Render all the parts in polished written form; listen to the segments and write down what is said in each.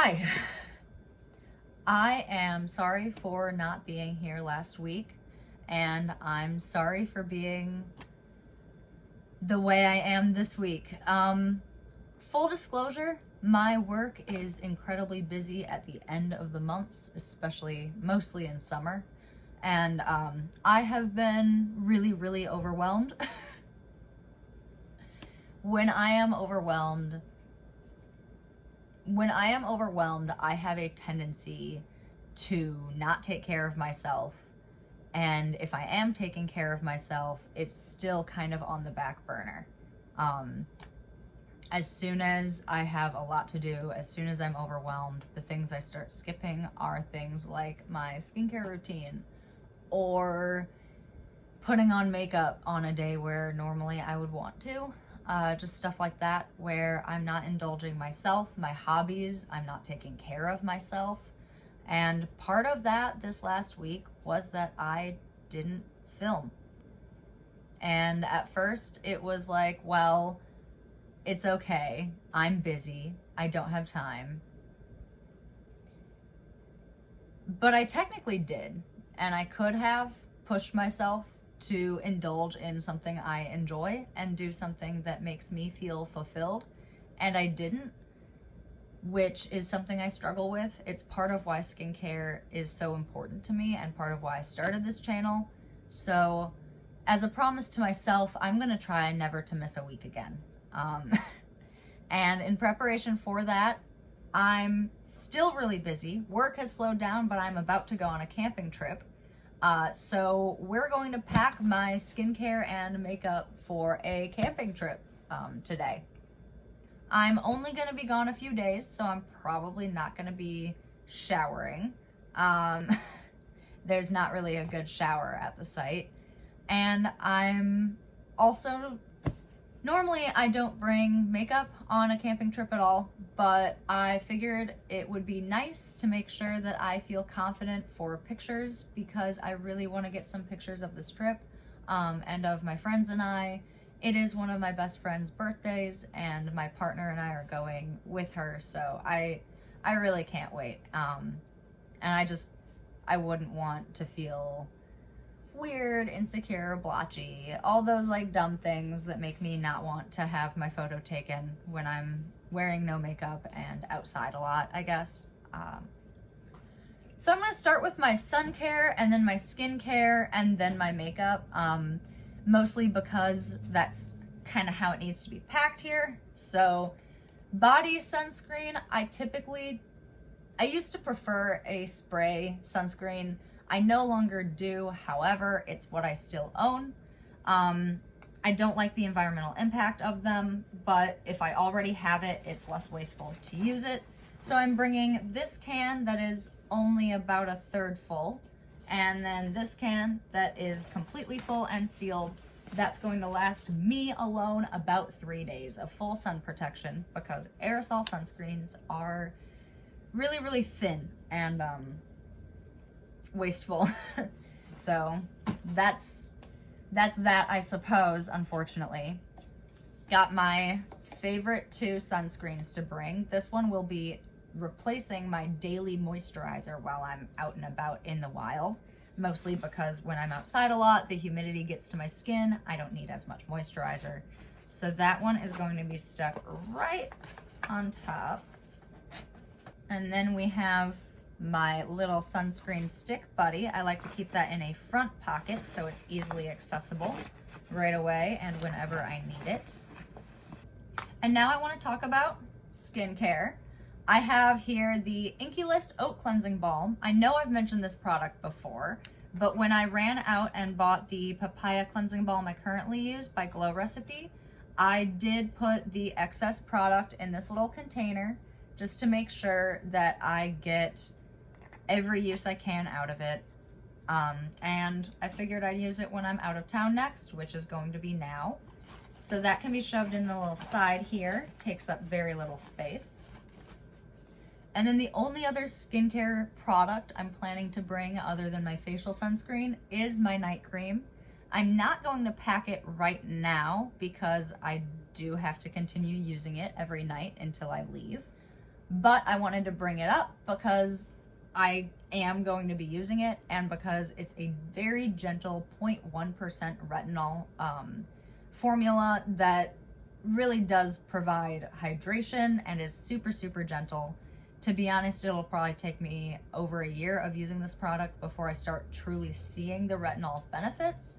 Hi. I am sorry for not being here last week, and I'm sorry for being the way I am this week. Full disclosure, my work is incredibly busy at the end of the months, especially mostly in summer, and I have been really overwhelmed. When I am overwhelmed, I have a tendency to not take care of myself. And if I am taking care of myself, it's still kind of on the back burner. As soon as I have a lot to do, as soon as I'm overwhelmed, the things I start skipping are things like my skincare routine or putting on makeup on a day where normally I would want to. Just stuff like that where I'm not indulging myself, my hobbies, I'm not taking care of myself. And part of that this last week was that I didn't film. And at first it was like, well, it's okay. I'm busy. I don't have time. But I technically did. And I could have pushed myself to indulge in something I enjoy and do something that makes me feel fulfilled. And I didn't, which is something I struggle with. It's part of why skincare is so important to me and part of why I started this channel. So as a promise to myself, I'm gonna try never to miss a week again. And in preparation for that, I'm still really busy. Work has slowed down, but I'm about to go on a camping trip. So we're going to pack my skincare and makeup for a camping trip today. I'm only going to be gone a few days, so I'm probably not going to be showering. There's not really a good shower at the site. And I'm also, normally I don't bring makeup on a camping trip at all, but I figured it would be nice to make sure that I feel confident for pictures because I really want to get some pictures of this trip and of my friends and I. It is one of my best friend's birthdays and my partner and I are going with her, so I really can't wait. And I wouldn't want to feel weird, insecure, blotchy, all those like dumb things that make me not want to have my photo taken when I'm wearing no makeup and outside a lot, I guess. So I'm gonna start with my sun care and then my skin care and then my makeup, mostly because that's kind of how it needs to be packed here. So body sunscreen, I used to prefer a spray sunscreen. I no longer do, however, it's what I still own. I don't like the environmental impact of them, but if I already have it, it's less wasteful to use it. So I'm bringing this can that is only about a third full, and then this can that is completely full and sealed. That's going to last me alone about 3 days of full sun protection because aerosol sunscreens are really thin and wasteful. So that's that, I suppose, unfortunately. Got my favorite 2 sunscreens to bring. This one will be replacing my daily moisturizer while I'm out and about in the wild, mostly because when I'm outside a lot, the humidity gets to my skin. I don't need as much moisturizer. So that one is going to be stuck right on top. And then we have my little sunscreen stick buddy. I like to keep that in a front pocket so it's easily accessible right away and whenever I need it. And now I want to talk about skincare. I have here the Inky List Oat Cleansing Balm. I know I've mentioned this product before, but when I ran out and bought the Papaya Cleansing Balm I currently use by Glow Recipe, I did put the excess product in this little container just to make sure that I get every use I can out of it. And I figured I'd use it when I'm out of town next, which is going to be now. So that can be shoved in the little side here, takes up very little space. And then the only other skincare product I'm planning to bring other than my facial sunscreen is my night cream. I'm not going to pack it right now because I do have to continue using it every night until I leave. but I wanted to bring it up because I am going to be using it, and because it's a very gentle 0.1% retinol formula that really does provide hydration and is super, super gentle. To be honest, it'll probably take me over a year of using this product before I start truly seeing the retinol's benefits.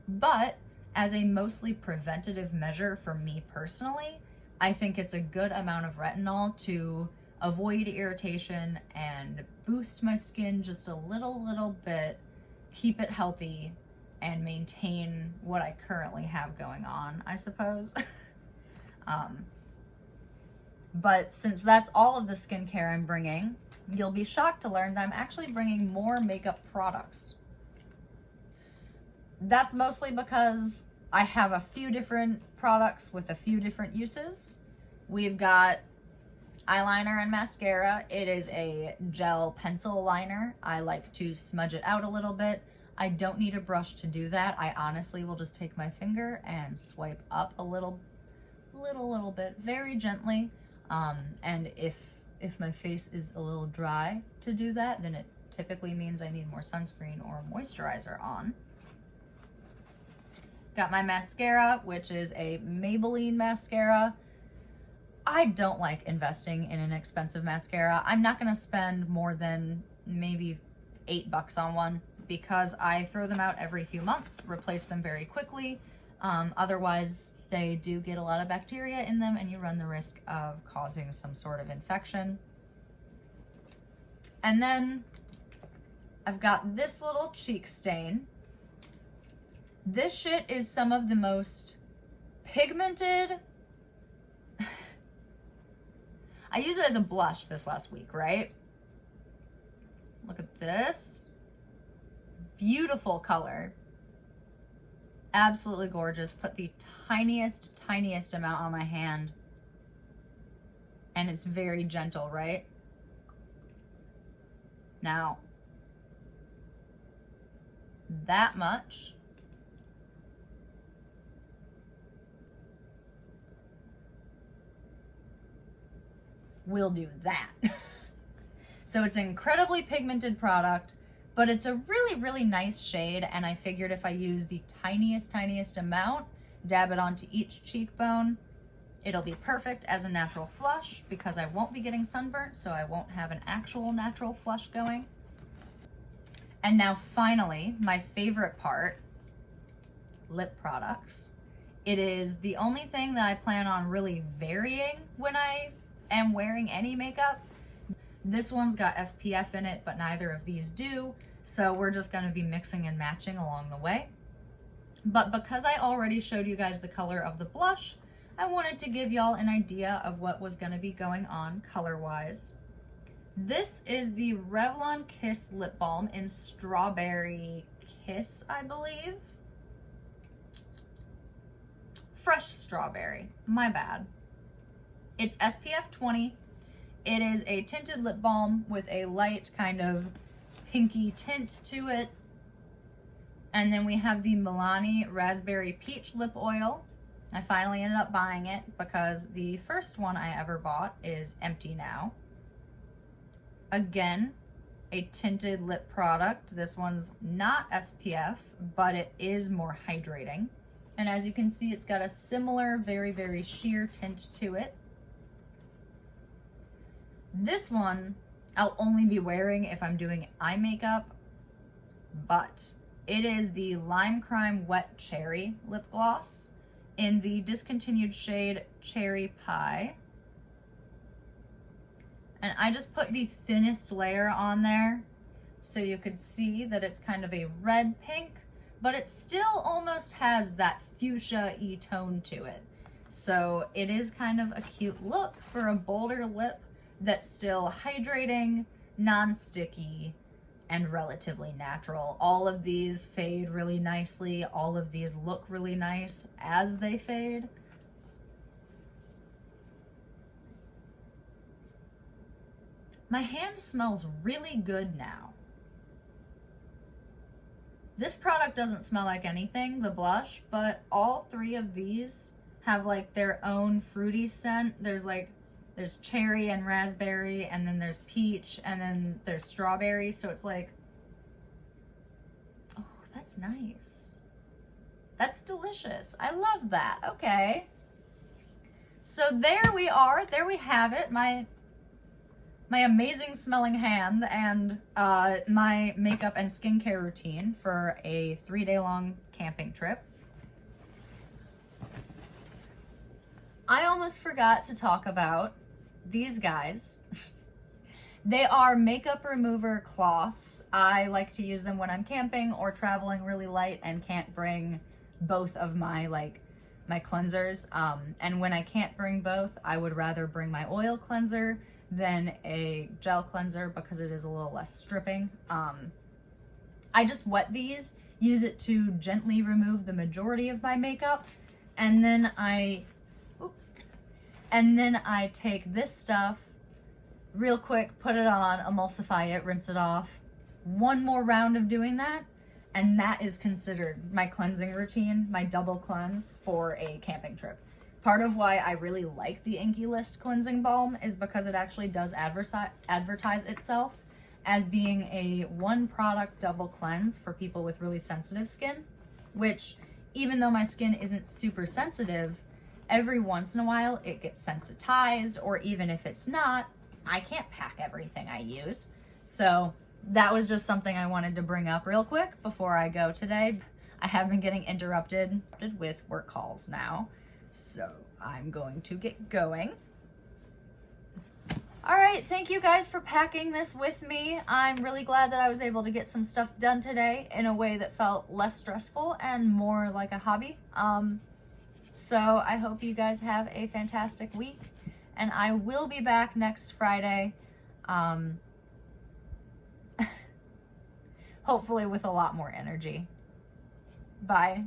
But as a mostly preventative measure for me personally, I think it's a good amount of retinol to avoid irritation and boost my skin just a little bit, keep it healthy, and maintain what I currently have going on, I suppose. But since that's all of the skincare I'm bringing, you'll be shocked to learn that I'm actually bringing more makeup products. That's mostly because I have a few different products with a few different uses. We've got eyeliner and mascara. It is a gel pencil liner. I like to smudge it out a little bit. I don't need a brush to do that. I honestly will just take my finger and swipe up a little bit, very gently. And if my face is a little dry to do that, then it typically means I need more sunscreen or moisturizer on. Got my mascara, which is a Maybelline mascara. I don't like investing in an expensive mascara. I'm not gonna spend more than maybe $8 on one because I throw them out every few months, replace them very quickly. Otherwise, they do get a lot of bacteria in them and you run the risk of causing some sort of infection. And then I've got this little cheek stain. This shit is some of the most pigmented. I used it as a blush this last week, right? Look at this. Beautiful color. Absolutely gorgeous. Put the tiniest amount on my hand. And it's very gentle, right? Now, that much. Will do that. So it's an incredibly pigmented product, but it's a really nice shade, and I figured if I use the tiniest amount, dab it onto each cheekbone, it'll be perfect as a natural flush because I won't be getting sunburnt, so I won't have an actual natural flush going. And now finally, my favorite part, lip products. It is the only thing that I plan on really varying when I am wearing any makeup. This one's got SPF in it, but neither of these do, so we're just going to be mixing and matching along the way. But because I already showed you guys the color of the blush, I wanted to give y'all an idea of what was going to be going on color-wise. This is the Revlon Kiss Lip Balm in Strawberry Kiss, I believe. Fresh strawberry, my bad. It's SPF 20. It is a tinted lip balm with a light kind of pinky tint to it. And then we have the Milani Raspberry Peach Lip Oil. I finally ended up buying it because the first one I ever bought is empty now. Again, a tinted lip product. This one's not SPF, but it is more hydrating. And as you can see, it's got a similar, very sheer tint to it. This one I'll only be wearing if I'm doing eye makeup, but it is the Lime Crime Wet Cherry Lip Gloss in the discontinued shade Cherry Pie. And I just put the thinnest layer on there so you could see that it's kind of a red pink, but it still almost has that fuchsia-y tone to it. So it is kind of a cute look for a bolder lip that's still hydrating, non-sticky, and relatively natural. All of these fade really nicely. All of these look really nice as they fade. My hand smells really good now. This product doesn't smell like anything, the blush, but all three of these have like their own fruity scent. There's like there's cherry and raspberry, and then there's peach, and then there's strawberry. So it's like, oh, that's nice. That's delicious. I love that. Okay. So there we are. There we have it. My amazing smelling hand and my makeup and skincare routine for a 3-day long camping trip. I almost forgot to talk about these guys. They are makeup remover cloths. I like to use them when I'm camping or traveling really light and can't bring both of my my cleansers. And when I can't bring both, I would rather bring my oil cleanser than a gel cleanser because it is a little less stripping. I just wet these, use it to gently remove the majority of my makeup, and then I take this stuff real quick, put it on, emulsify it, rinse it off. One more round of doing that, and that is considered my cleansing routine, my double cleanse for a camping trip. Part of why I really like the Inky List cleansing balm is because it actually does advertise itself as being a one product double cleanse for people with really sensitive skin, which even though my skin isn't super sensitive, every once in a while it gets sensitized, or even if it's not, I can't pack everything I use. So that was just something I wanted to bring up real quick before I go today. I have been getting interrupted with work calls now, so I'm going to get going. All right, thank you guys for packing this with me. I'm really glad that I was able to get some stuff done today in a way that felt less stressful and more like a hobby. So I hope you guys have a fantastic week, and I will be back next Friday. Hopefully with a lot more energy. Bye.